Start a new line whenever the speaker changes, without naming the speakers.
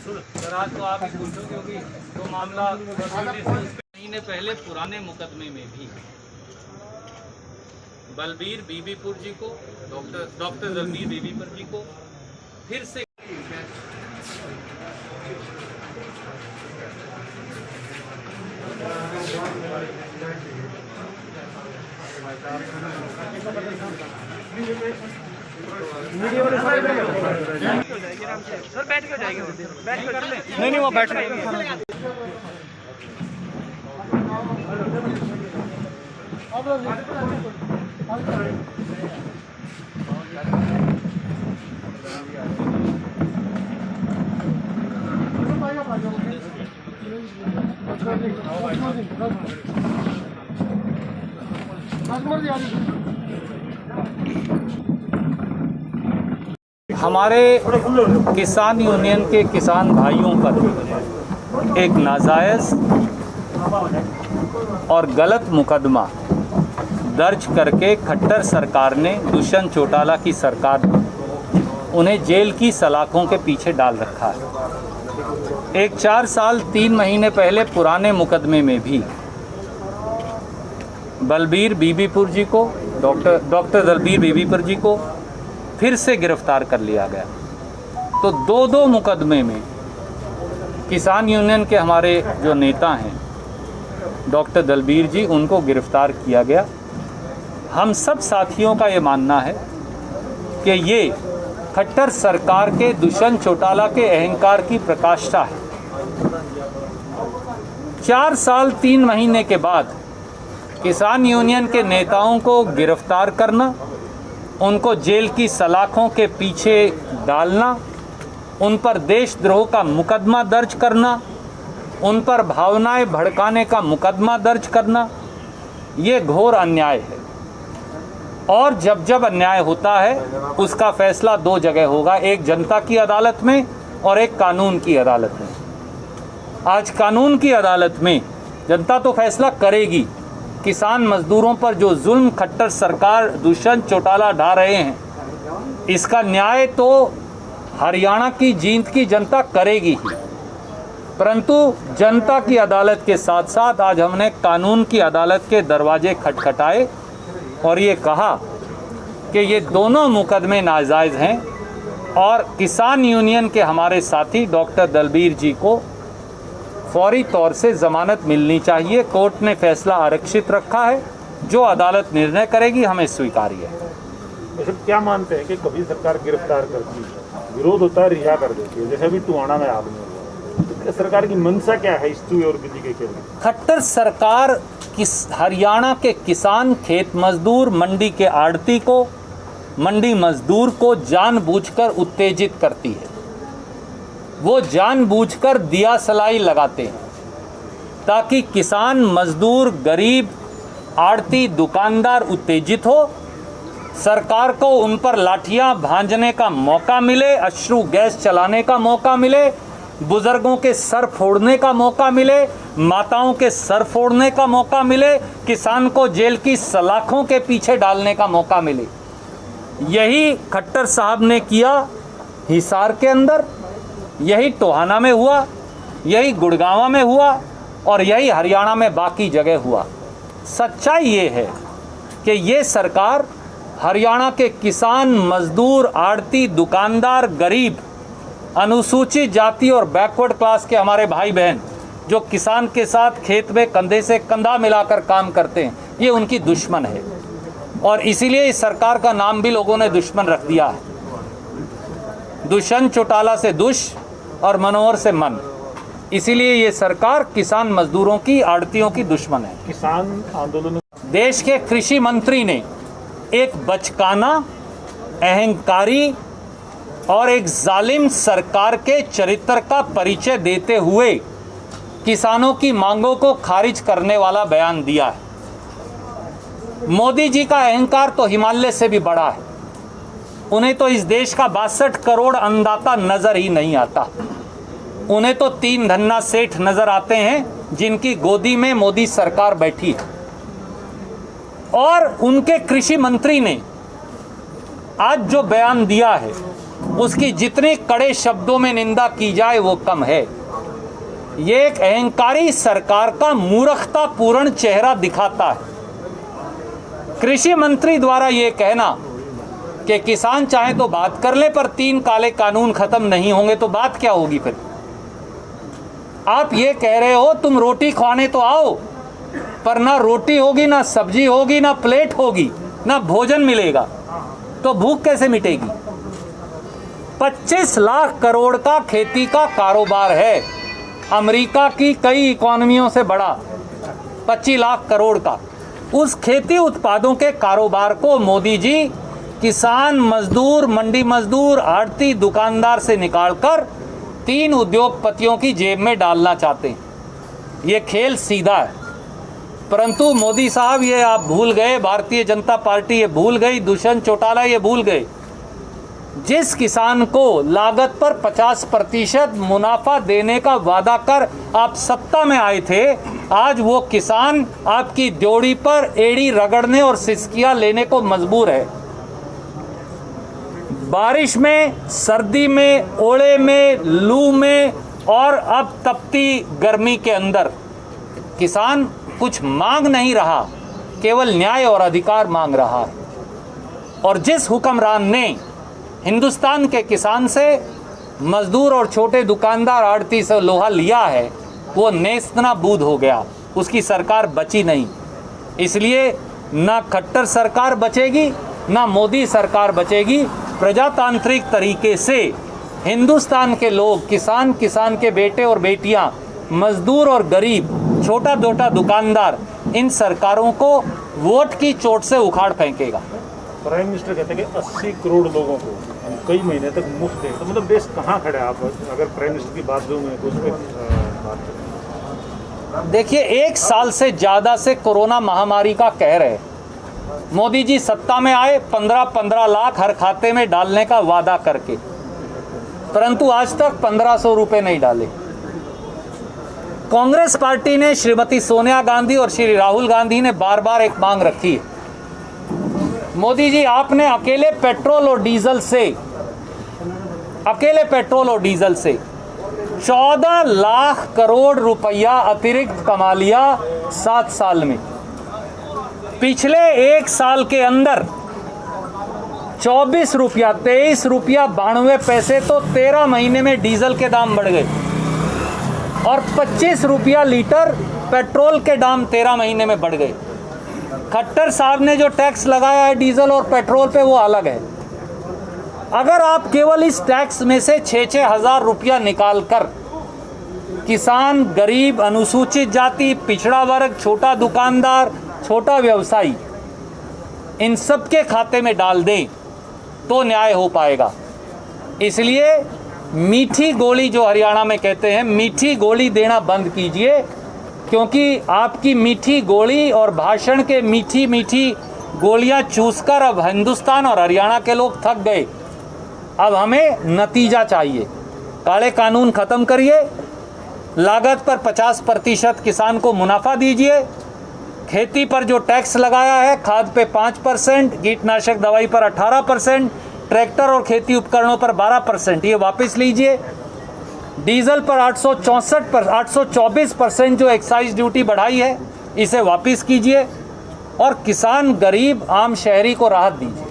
Sir आज तो आप ही पूछो क्योंकि तो मामला महीने पहले पुराने मुकदमे में भी बलबीर बीबीपुर जी को डॉक्टर दलबीर बीबीपुर जी को फिर से
सर बैठ के जाएंगे, बैठ कर लें।
नहीं वो बैठ रहे हमारे किसान यूनियन के किसान भाइयों पर एक नाजायज़ और गलत मुकदमा दर्ज करके खट्टर सरकार ने, दुष्यंत चौटाला की सरकार ने उन्हें जेल की सलाखों के पीछे डाल रखा है। एक 4 साल 3 महीने पहले पुराने मुकदमे में भी बलबीर बीबीपुर जी को, डॉक्टर दलबीर बीबीपुर जी को फिर से गिरफ्तार कर लिया गया। तो 2 मुकदमे में किसान यूनियन के हमारे जो नेता हैं डॉक्टर दलबीर जी, उनको गिरफ्तार किया गया। हम सब साथियों का ये मानना है कि ये खट्टर सरकार के, दुष्यंत चौटाला के अहंकार की प्रकाष्ठा है। 4 साल 3 महीने के बाद किसान यूनियन के नेताओं को गिरफ्तार करना, उनको जेल की सलाखों के पीछे डालना, उन पर देशद्रोह का मुकदमा दर्ज करना, उन पर भावनाएं भड़काने का मुकदमा दर्ज करना, ये घोर अन्याय है। और जब जब अन्याय होता है उसका फैसला 2 जगह होगा, एक जनता की अदालत में और एक कानून की अदालत में। आज कानून की अदालत में जनता तो फैसला करेगी। किसान मजदूरों पर जो जुल्म खट्टर सरकार दुष्यंत चौटाला ढा रहे हैं, इसका न्याय तो हरियाणा की जींद की जनता करेगी ही, परंतु जनता की अदालत के साथ साथ आज हमने कानून की अदालत के दरवाजे खटखटाए और ये कहा कि ये दोनों मुकदमे नाजायज़ हैं और किसान यूनियन के हमारे साथी डॉक्टर दलबीर जी को फौरी तौर से ज़मानत मिलनी चाहिए। कोर्ट ने फैसला आरक्षित रखा है, जो अदालत निर्णय करेगी हमें स्वीकार्य है।
क्या मानते हैं कि कभी सरकार गिरफ्तार करती है, विरोध होता है, रिहा कर देती है, जैसे अभी टुहाना में आदमी हुआ, तो सरकार की मंशा क्या है इस चूहे और बिजली के खेल में?
खट्टर सरकार हरियाणा के किसान, खेत मजदूर, मंडी के आड़ती को, मंडी मजदूर को जानबूझकर उत्तेजित करती है। वो जानबूझकर दिया सलाई लगाते हैं ताकि किसान, मजदूर, गरीब, आड़ती, दुकानदार उत्तेजित हो, सरकार को उन पर लाठियां भांजने का मौका मिले, अश्रु गैस चलाने का मौका मिले, बुजुर्गों के सर फोड़ने का मौका मिले, माताओं के सर फोड़ने का मौका मिले, किसान को जेल की सलाखों के पीछे डालने का मौका मिले। यही खट्टर साहब ने किया हिसार के अंदर, यही टोहाना में हुआ, यही गुड़गांव में हुआ और यही हरियाणा में बाकी जगह हुआ। सच्चाई ये है कि ये सरकार हरियाणा के किसान, मजदूर, आड़ती, दुकानदार, गरीब, अनुसूचित जाति और बैकवर्ड क्लास के हमारे भाई बहन जो किसान के साथ खेत में कंधे से कंधा मिलाकर काम करते हैं, ये उनकी दुश्मन है और इसीलिए इस सरकार का नाम भी लोगों ने दुश्मन रख दिया है। दुष्यंत चौटाला से दुष और मनोहर से मन, इसीलिए ये सरकार किसान मजदूरों की, आड़तियों की दुश्मन है।
किसान आंदोलन,
देश के कृषि मंत्री ने एक बचकाना, अहंकारी और एक जालिम सरकार के चरित्र का परिचय देते हुए किसानों की मांगों को खारिज करने वाला बयान दिया है। मोदी जी का अहंकार तो हिमालय से भी बड़ा है। उन्हें तो इस देश का 62 करोड़ अन्नदाता नजर ही नहीं आता। उन्हें तो 3 धन्ना सेठ नजर आते हैं जिनकी गोदी में मोदी सरकार बैठी है। और उनके कृषि मंत्री ने आज जो बयान दिया है उसकी जितने कड़े शब्दों में निंदा की जाए वो कम है। ये एक अहंकारी सरकार का मूर्खतापूर्ण चेहरा दिखाता है। कृषि मंत्री द्वारा ये कहना कि किसान चाहे तो बात कर ले पर 3 काले कानून खत्म नहीं होंगे, तो बात क्या होगी फिर? आप ये कह रहे हो तुम रोटी खाने तो आओ, पर ना रोटी होगी, ना सब्जी होगी, ना प्लेट होगी, ना भोजन मिलेगा, तो भूख कैसे मिटेगी? 25 लाख करोड़ का खेती का कारोबार है, अमेरिका की कई इकोनॉमियों से बड़ा 25 लाख करोड़ का। उस खेती उत्पादों के कारोबार को मोदी जी किसान, मजदूर, मंडी मजदूर, आड़ती, दुकानदार से निकालकर 3 उद्योगपतियों की जेब में डालना चाहते हैं। ये खेल सीधा है, परंतु मोदी साहब ये आप भूल गए, भारतीय जनता पार्टी ये भूल गई, दुष्यंत चौटाला ये भूल गए, जिस किसान को लागत पर 50% मुनाफा देने का वादा कर आप सत्ता में आए थे, आज वो किसान आपकी ड्योढ़ी पर एड़ी रगड़ने और सिसकियां लेने को मजबूर है। बारिश में, सर्दी में, ओले में, लू में और अब तपती गर्मी के अंदर किसान कुछ मांग नहीं रहा, केवल न्याय और अधिकार मांग रहा है। और जिस हुक्मरान ने हिंदुस्तान के किसान से, मजदूर और छोटे दुकानदार आड़ती से लोहा लिया है, वो नेस्तनाबूद हो गया, उसकी सरकार बची नहीं। इसलिए ना खट्टर सरकार बचेगी, ना मोदी सरकार बचेगी। प्रजातांत्रिक तरीके से हिंदुस्तान के लोग, किसान, किसान के बेटे और बेटियां, मजदूर और गरीब, छोटा छोटा दुकानदार, इन सरकारों को वोट की चोट से उखाड़ फेंकेगा।
प्राइम मिनिस्टर कहते हैं कि 80 करोड़ लोगों को हम कई महीने तक मुफ्त दें, तो मतलब देश कहाँ खड़े आप? अगर प्राइम मिनिस्टर की बात जो मैं तो उस पर बात करें।
देखिए, 1 साल से ज़्यादा से कोरोना महामारी का कहर है। मोदी जी सत्ता में आए 15-15 लाख हर खाते में डालने का वादा करके, परंतु आज तक 1500 रुपये नहीं डाले। कांग्रेस पार्टी ने, श्रीमती सोनिया गांधी और श्री राहुल गांधी ने बार बार एक मांग रखी है, मोदी जी आपने अकेले पेट्रोल और डीजल से 14 लाख करोड़ रुपया अतिरिक्त कमा लिया 7 साल में। पिछले 1 साल के अंदर 24 रुपया, 23 रुपया 92 पैसे तो 13 महीने में डीजल के दाम बढ़ गए, और 25 रुपया लीटर पेट्रोल के दाम 13 महीने में बढ़ गए। खट्टर साहब ने जो टैक्स लगाया है डीजल और पेट्रोल पे, वो अलग है। अगर आप केवल इस टैक्स में से 6-6 हज़ार रुपया निकाल कर किसान, गरीब, अनुसूचित जाति, पिछड़ा वर्ग, छोटा दुकानदार, छोटा व्यवसायी, इन सब के खाते में डाल दें तो न्याय हो पाएगा। इसलिए मीठी गोली, जो हरियाणा में कहते हैं, मीठी गोली देना बंद कीजिए, क्योंकि आपकी मीठी गोली और भाषण के मीठी मीठी गोलियां चूसकर अब हिंदुस्तान और हरियाणा के लोग थक गए। अब हमें नतीजा चाहिए। काले कानून ख़त्म करिए, लागत पर 50% किसान को मुनाफा दीजिए, खेती पर जो टैक्स लगाया है, खाद पे 5%, कीटनाशक दवाई पर 18%, ट्रैक्टर और खेती उपकरणों पर 12%, ये वापस लीजिए। डीजल पर 824% जो एक्साइज ड्यूटी बढ़ाई है, इसे वापस कीजिए, और किसान, गरीब, आम शहरी को राहत दीजिए।